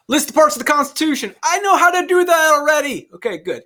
List the parts of the Constitution. I know how to do that already. Okay, good.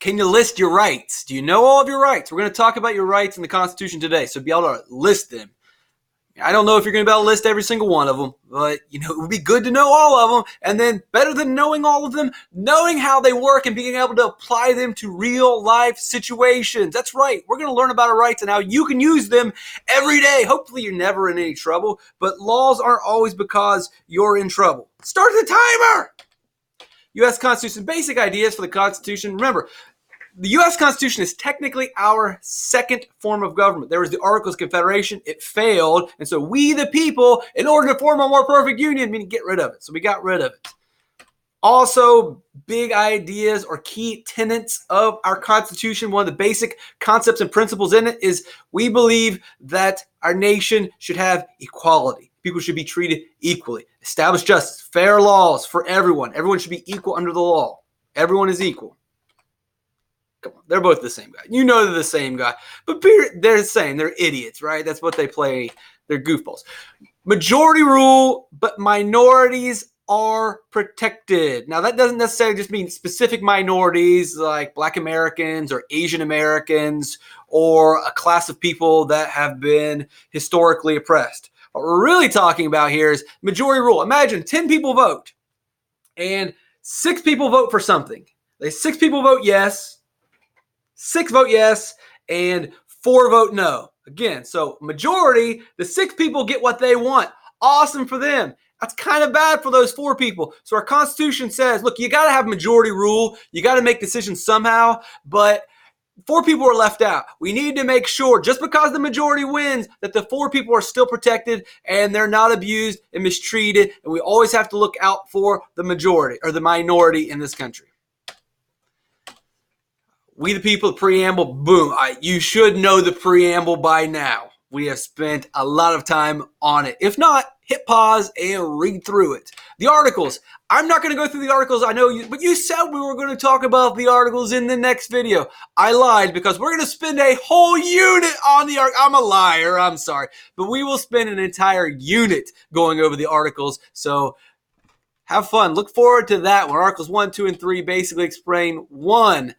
Can you list your rights? Do you know all of your rights? We're going to talk about your rights in the Constitution today, so be able to list them. I don't know if you're going to be able to list every single one of them, but it would be good to know all of them. And then better than knowing all of them, knowing how they work and being able to apply them to real life situations. That's right. We're going to learn about our rights and how you can use them every day. Hopefully you're never in any trouble, but laws aren't always because you're in trouble. Start the timer. U.S. Constitution, basic ideas for the Constitution. Remember, the U.S. Constitution is technically our second form of government. There was the Articles of Confederation. It failed. And so we, the people, in order to form a more perfect union, meaning get rid of it. So we got rid of it. Also, big ideas or key tenets of our Constitution, one of the basic concepts and principles in it is we believe that our nation should have equality. People should be treated equally. Establish justice, fair laws for everyone. Everyone should be equal under the law. Everyone is equal. Come on, they're both the same guy. You know they're the same guy. But they're the same. They're idiots, right? That's what they play. They're goofballs. Majority rule, but minorities are protected. Now, that doesn't necessarily just mean specific minorities like Black Americans or Asian Americans or a class of people that have been historically oppressed. What we're really talking about here is majority rule. Imagine 10 people vote and 6 people vote for something. 6 people vote yes. 6 vote yes, and 4 vote no. Again, so majority, the 6 people get what they want. Awesome for them. That's kind of bad for those 4 people. So our Constitution says, look, you got to have majority rule. You got to make decisions somehow, but 4 people are left out. We need to make sure, just because the majority wins, that the 4 people are still protected and they're not abused and mistreated, and we always have to look out for the majority or the minority in this country. We the people, the preamble, boom. You should know the preamble by now. We have spent a lot of time on it. If not, hit pause and read through it. The articles. I'm not going to go through the articles. I know you, but you said we were going to talk about the articles in the next video. I lied because we're going to spend a whole unit on the articles. I'm a liar. I'm sorry. But we will spend an entire unit going over the articles. So have fun. Look forward to that one. Articles 1, 2, and 3 basically explain 1.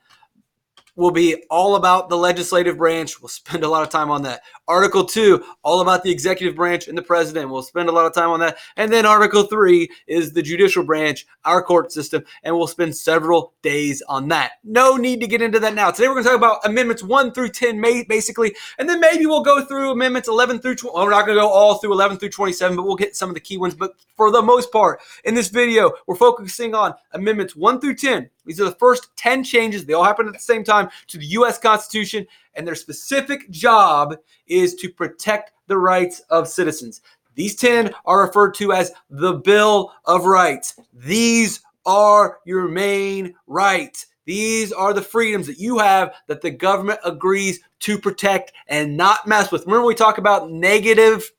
Will be all about the legislative branch. We'll spend a lot of time on that. Article 2, all about the executive branch and the president. We'll spend a lot of time on that. And then Article 3 is the judicial branch, our court system, and we'll spend several days on that. No need to get into that now. Today we're going to talk about Amendments 1 through 10, basically, and then maybe we'll go through Amendments 11 through 20. Well, we're not going to go all through 11 through 27, but we'll get some of the key ones. But for the most part, in this video, we're focusing on Amendments 1 through 10. These are the first 10 changes. They all happen at the same time to the U.S. Constitution, and their specific job is to protect the rights of citizens. These 10 are referred to as the Bill of Rights. These are your main rights. These are the freedoms that you have that the government agrees to protect and not mess with. Remember we talk about negative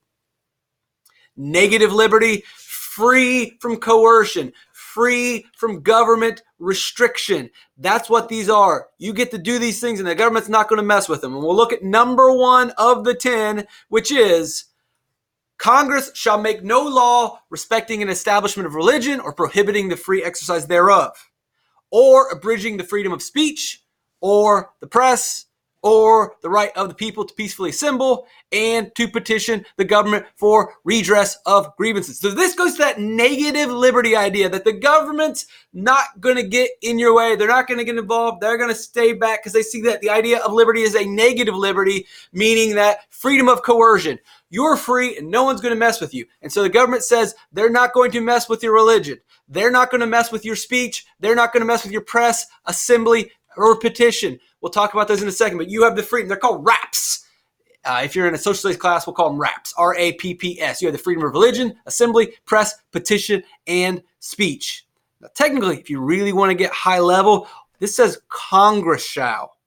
liberty, free from coercion, free from government restriction. That's what these are. You get to do these things and the government's not going to mess with them. And we'll look at number 1 of the 10, which is Congress shall make no law respecting an establishment of religion or prohibiting the free exercise thereof, or abridging the freedom of speech or the press or the right of the people to peacefully assemble and to petition the government for redress of grievances. So this goes to that negative liberty idea that the government's not going to get in your way. They're not going to get involved. They're going to stay back because they see that the idea of liberty is a negative liberty, meaning that freedom of coercion. You're free and no one's going to mess with you. And so the government says they're not going to mess with your religion. They're not going to mess with your speech. They're not going to mess with your press, assembly, or petition. We'll talk about those in a second, but you have the freedom. They're called RAPS. If you're in a social studies class, we'll call them RAPS, R-A-P-P-S. You have the freedom of religion, assembly, press, petition, and speech. Now, technically, if you really want to get high level, this says Congress shall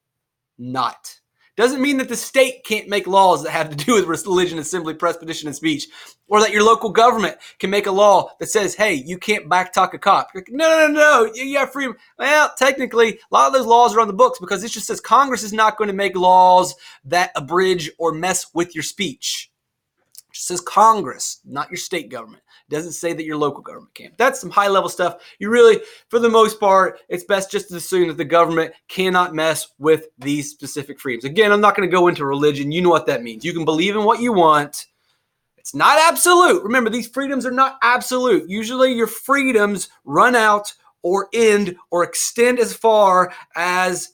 not. Doesn't mean that the state can't make laws that have to do with religion, assembly, press, petition, and speech, or that your local government can make a law that says, hey, you can't backtalk a cop. You're like, no, you have freedom. Well, technically, a lot of those laws are on the books because this just says Congress is not going to make laws that abridge or mess with your speech. It says Congress, not your state government. It doesn't say that your local government can. That's some high-level stuff. You really, for the most part, it's best just to assume that the government cannot mess with these specific freedoms. Again, I'm not going to go into religion. You know what that means. You can believe in what you want. It's not absolute. Remember, these freedoms are not absolute. Usually your freedoms run out or end or extend as far as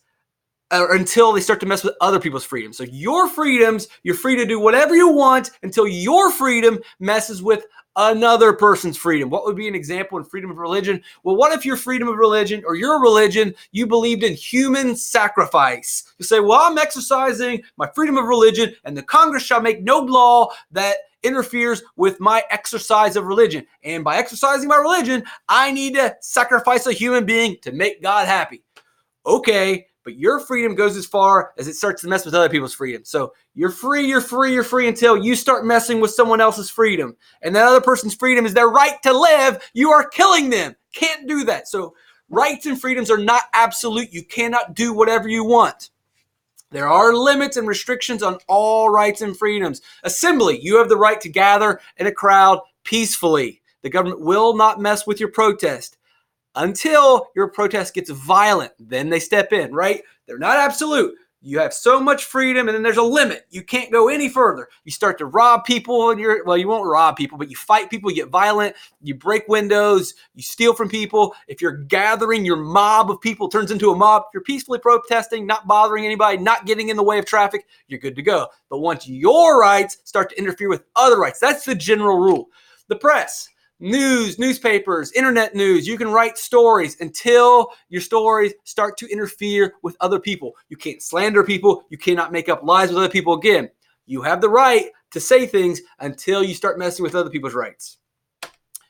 or until they start to mess with other people's freedoms. So your freedoms, you're free to do whatever you want until your freedom messes with another person's freedom. What would be an example in freedom of religion? Well, what if your freedom of religion or your religion, you believed in human sacrifice? You say, well, I'm exercising my freedom of religion and the Congress shall make no law that interferes with my exercise of religion. And by exercising my religion, I need to sacrifice a human being to make God happy. Okay, but your freedom goes as far as it starts to mess with other people's freedom. So you're free until you start messing with someone else's freedom. And that other person's freedom is their right to live. You are killing them. Can't do that. So rights and freedoms are not absolute. You cannot do whatever you want. There are limits and restrictions on all rights and freedoms. Assembly, you have the right to gather in a crowd peacefully. The government will not mess with your protest until your protest gets violent. Then they step in, right? They're not absolute. You have so much freedom, and then there's a limit. You can't go any further. You start to rob people, and you won't rob people, but you fight people, you get violent, you break windows, you steal from people. If you're gathering, your mob of people turns into a mob. If you're peacefully protesting, not bothering anybody, not getting in the way of traffic, you're good to go. But once your rights start to interfere with other rights, that's the general rule. The press. News, newspapers, internet news, you can write stories until your stories start to interfere with other people. You can't slander people. You cannot make up lies with other people. Again, you have the right to say things until you start messing with other people's rights.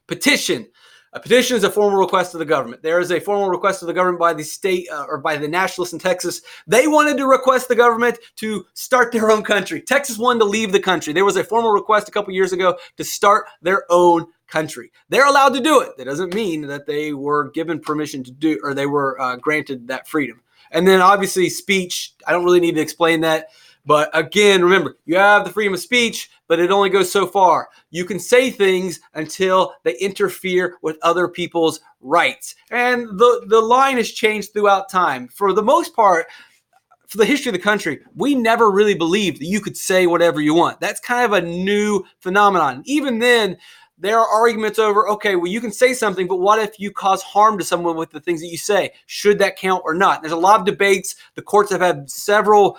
Petition. A petition is a formal request to the government. There is a formal request to the government by the state or by the nationalists in Texas. They wanted to request the government to start their own country. Texas wanted to leave the country. There was a formal request a couple years ago to start their own country. They're allowed to do it. That doesn't mean that they were given permission to do, or they were granted that freedom. And then obviously speech, I don't really need to explain that. But again, remember, you have the freedom of speech, but it only goes so far. You can say things until they interfere with other people's rights. And the line has changed throughout time. For the most part, for the history of the country, we never really believed that you could say whatever you want. That's kind of a new phenomenon. Even then, there are arguments over, okay, well, you can say something, but what if you cause harm to someone with the things that you say? Should that count or not? There's a lot of debates. The courts have had several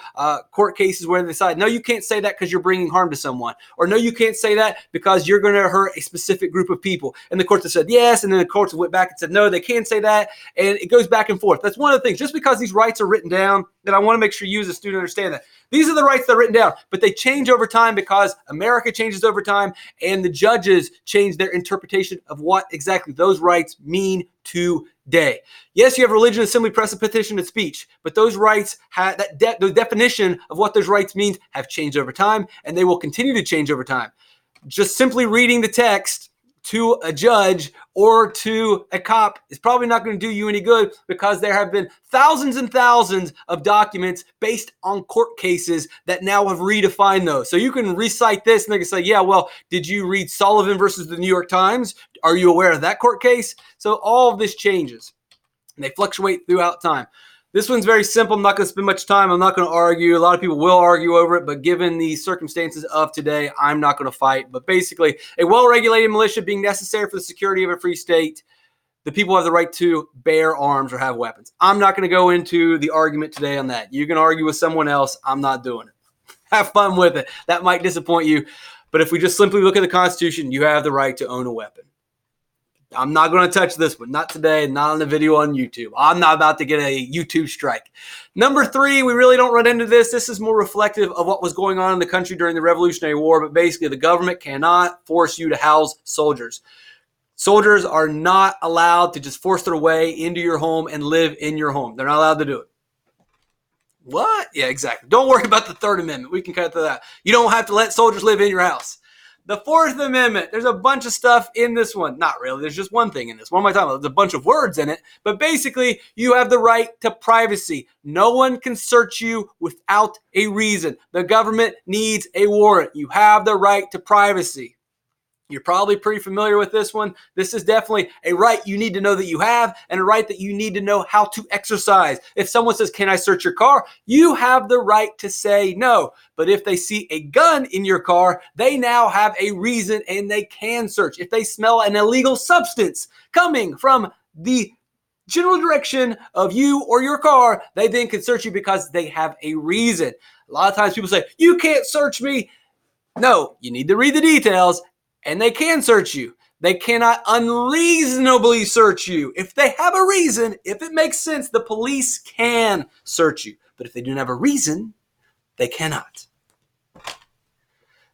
court cases where they decide, no, you can't say that because you're bringing harm to someone. Or no, you can't say that because you're going to hurt a specific group of people. And the courts have said yes, and then the courts went back and said, no, they can say that. And it goes back and forth. That's one of the things. Just because these rights are written down, that I want to make sure you as a student understand that. These are the rights that are written down, but they change over time because America changes over time and the judges change their interpretation of what exactly those rights mean today. Yes, you have religion, assembly, press, and petition, and speech, but those rights, the definition of what those rights means have changed over time, and they will continue to change over time. Just simply reading the text to a judge or to a cop is probably not going to do you any good, because there have been thousands and thousands of documents based on court cases that now have redefined those. So you can recite this and they can say, yeah, well, did you read Sullivan versus the New York Times? Are you aware of that court case? So all of this changes and they fluctuate throughout time. This one's very simple. I'm not going to spend much time. I'm not going to argue. A lot of people will argue over it, but given the circumstances of today, I'm not going to fight. But basically, a well-regulated militia being necessary for the security of a free state, the people have the right to bear arms or have weapons. I'm not going to go into the argument today on that. You can argue with someone else. I'm not doing it. Have fun with it. That might disappoint you. But if we just simply look at the Constitution, you have the right to own a weapon. I'm not going to touch this one. Not today, not on the video on YouTube. I'm not about to get a YouTube strike. Number 3, we really don't run into this. This is more reflective of what was going on in the country during the Revolutionary War, but basically the government cannot force you to house soldiers. Soldiers are not allowed to just force their way into your home and live in your home. They're not allowed to do it. What? Yeah, exactly. Don't worry about the Third Amendment. We can cut to that. You don't have to let soldiers live in your house. The Fourth Amendment. There's a bunch of stuff in this one. Not really. There's just one thing in this. What am I talking about? There's a bunch of words in it. But basically, you have the right to privacy. No one can search you without a reason. The government needs a warrant. You have the right to privacy. You're probably pretty familiar with this one. This is definitely a right you need to know that you have and a right that you need to know how to exercise. If someone says, "Can I search your car?" you have the right to say no. But if they see a gun in your car, they now have a reason and they can search. If they smell an illegal substance coming from the general direction of you or your car, they then can search you because they have a reason. A lot of times people say, "You can't search me." No, you need to read the details. And they can search you. They cannot unreasonably search you. If they have a reason, if it makes sense, the police can search you. But if they don't have a reason, they cannot.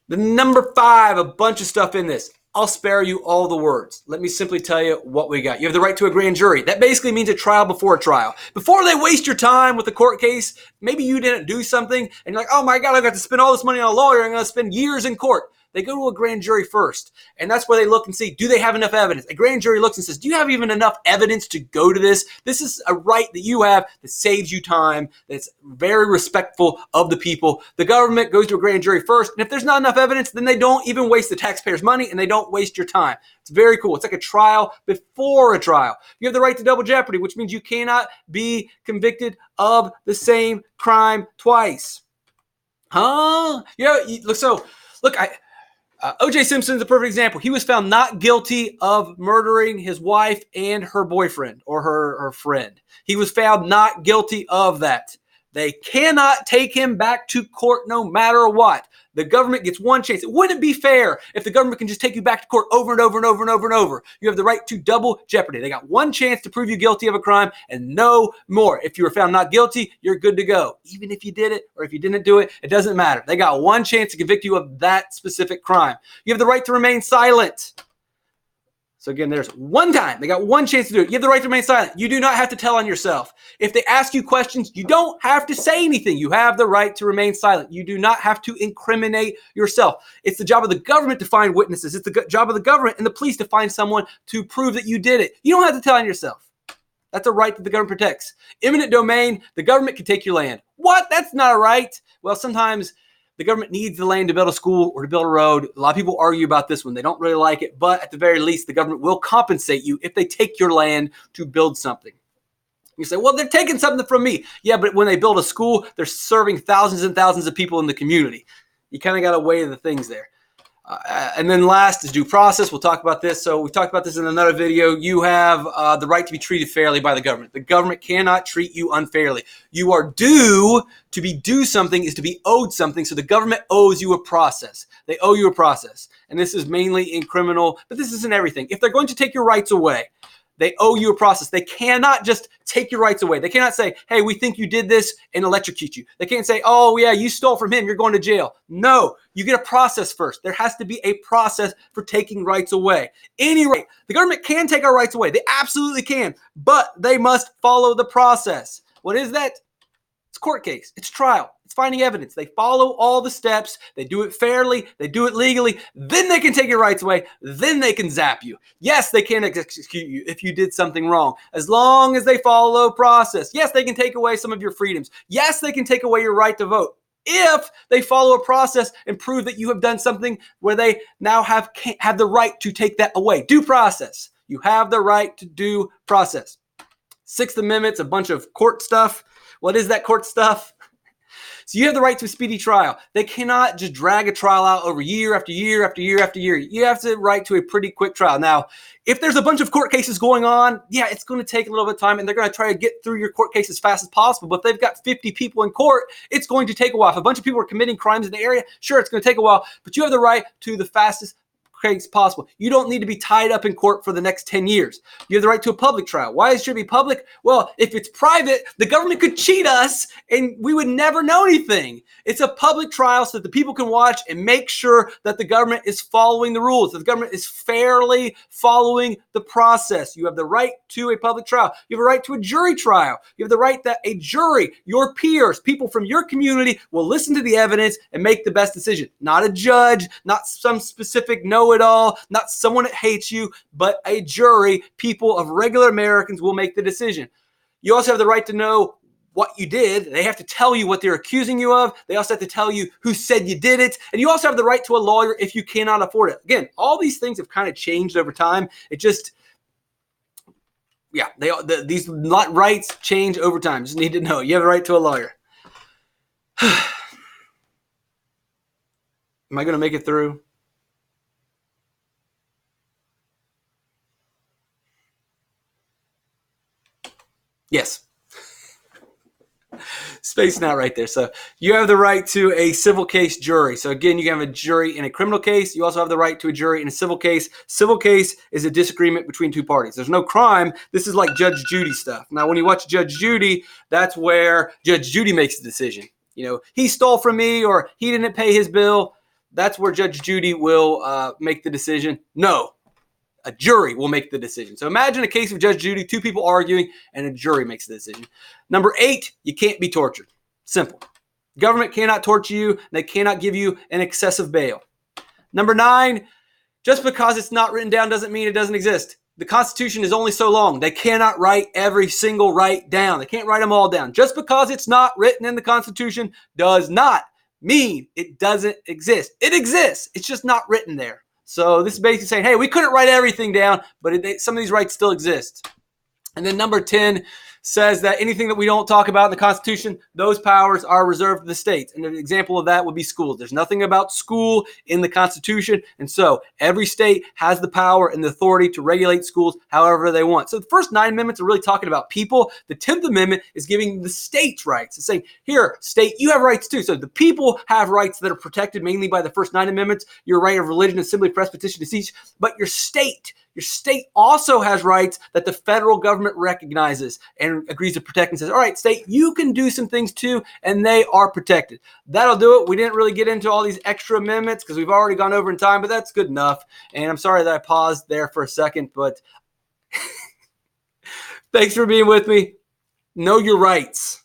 The number 5, a bunch of stuff in this. I'll spare you all the words. Let me simply tell you what we got. You have the right to a grand jury. That basically means a trial before a trial. Before they waste your time with a court case, maybe you didn't do something, and you're like, "Oh my God, I've got to spend all this money on a lawyer. I'm going to spend years in court." They go to a grand jury first, and that's where they look and see, do they have enough evidence? A grand jury looks and says, do you have even enough evidence to go to this? This is a right that you have that saves you time, that's very respectful of the people. The government goes to a grand jury first, and if there's not enough evidence, then they don't even waste the taxpayers' money, and they don't waste your time. It's very cool. It's like a trial before a trial. You have the right to double jeopardy, which means you cannot be convicted of the same crime twice. Huh? Yeah, look, O.J. Simpson's a perfect example. He was found not guilty of murdering his wife and her boyfriend or her friend. He was found not guilty of that. They cannot take him back to court no matter what. The government gets one chance. It wouldn't be fair if the government can just take you back to court over and over and over and over and over. You have the right to double jeopardy. They got one chance to prove you guilty of a crime and no more. If you were found not guilty, you're good to go. Even if you did it or if you didn't do it, it doesn't matter. They got one chance to convict you of that specific crime. You have the right to remain silent. So again, there's one time. They got one chance to do it. You have the right to remain silent. You do not have to tell on yourself. If they ask you questions, you don't have to say anything. You have the right to remain silent. You do not have to incriminate yourself. It's the job of the government to find witnesses. It's the job of the government and the police to find someone to prove that you did it. You don't have to tell on yourself. That's a right that the government protects. Eminent domain, the government can take your land. What? That's not a right. Well, sometimes the government needs the land to build a school or to build a road. A lot of people argue about this one. They don't really like it, but at the very least, the government will compensate you if they take your land to build something. You say, well, they're taking something from me. Yeah, but when they build a school, they're serving thousands and thousands of people in the community. You kind of got to weigh the things there. And then last is due process. We'll talk about this. So we talked about this in another video. You have the right to be treated fairly by the government. The government cannot treat you unfairly. You are due. To be due something is to be owed something. So the government owes you a process. They owe you a process. And this is mainly in criminal, but this isn't everything. If they're going to take your rights away, they owe you a process. They cannot just take your rights away. They cannot say, hey, we think you did this and electrocute you. They can't say, oh, yeah, you stole from him. You're going to jail. No, you get a process first. There has to be a process for taking rights away. Any right. The government can take our rights away. They absolutely can, but they must follow the process. What is that? It's court case. It's trial. It's finding evidence. They follow all the steps. They do it fairly. They do it legally. Then they can take your rights away. Then they can zap you. Yes, they can execute you if you did something wrong, as long as they follow process. Yes, they can take away some of your freedoms. Yes, they can take away your right to vote if they follow a process and prove that you have done something where they now have the right to take that away. Due process. You have the right to due process. Sixth Amendment's a bunch of court stuff. What is that court stuff? So you have the right to a speedy trial. They cannot just drag a trial out over year after year after year after year. You have the right to a pretty quick trial. Now, if there's a bunch of court cases going on, yeah, it's going to take a little bit of time, and they're going to try to get through your court case as fast as possible. But if they've got 50 people in court, it's going to take a while. If a bunch of people are committing crimes in the area, sure, it's going to take a while. But you have the right to the fastest case possible. You don't need to be tied up in court for the next 10 years. You have the right to a public trial. Why should it be public? Well, if it's private, the government could cheat us and we would never know anything. It's a public trial so that the people can watch and make sure that the government is following the rules, that the government is fairly following the process. You have the right to a public trial. You have a right to a jury trial. You have the right that a jury, your peers, people from your community will listen to the evidence and make the best decision. Not a judge, not some specific know-it-all, not someone that hates you, but a jury, people of regular Americans will make the decision. You also have the right to know what you did. They have to tell you what they're accusing you of. They also have to tell you who said you did it. And you also have the right to a lawyer if you cannot afford it. Again, all these things have kind of changed over time. It just, yeah, these rights change over time. Just need to know. You have a right to a lawyer. Am I going to make it through? Yes. Spacing out right there. So you have the right to a civil case jury. So again, you can have a jury in a criminal case. You also have the right to a jury in a civil case. Civil case is a disagreement between two parties. There's no crime. This is like Judge Judy stuff. Now, when you watch Judge Judy, that's where Judge Judy makes the decision. You know, he stole from me or he didn't pay his bill. That's where Judge Judy will make the decision. No. A jury will make the decision. So imagine a case of Judge Judy, two people arguing, and a jury makes the decision. Number 8, you can't be tortured. Simple. Government cannot torture you. They cannot give you an excessive bail. Number 9, just because it's not written down doesn't mean it doesn't exist. The Constitution is only so long. They cannot write every single right down. They can't write them all down. Just because it's not written in the Constitution does not mean it doesn't exist. It exists. It's just not written there. So this is basically saying, hey, we couldn't write everything down, but some of these rights still exist. And then number 10 says that anything that we don't talk about in the Constitution, those powers are reserved to the states. And an example of that would be schools. There's nothing about school in the Constitution. And so every state has the power and the authority to regulate schools however they want. So the first 9 amendments are really talking about people. The 10th Amendment is giving the states rights. It's saying, here, state, you have rights too. So the people have rights that are protected mainly by the first 9 amendments. Your right of religion, assembly, press, petition, to speech. But your state also has rights that the federal government recognizes and agrees to protect and says, all right, state, you can do some things too, and they are protected. That'll do it. We didn't really get into all these extra amendments because we've already gone over in time, but that's good enough. And I'm sorry that I paused there for a second, but thanks for being with me. Know your rights.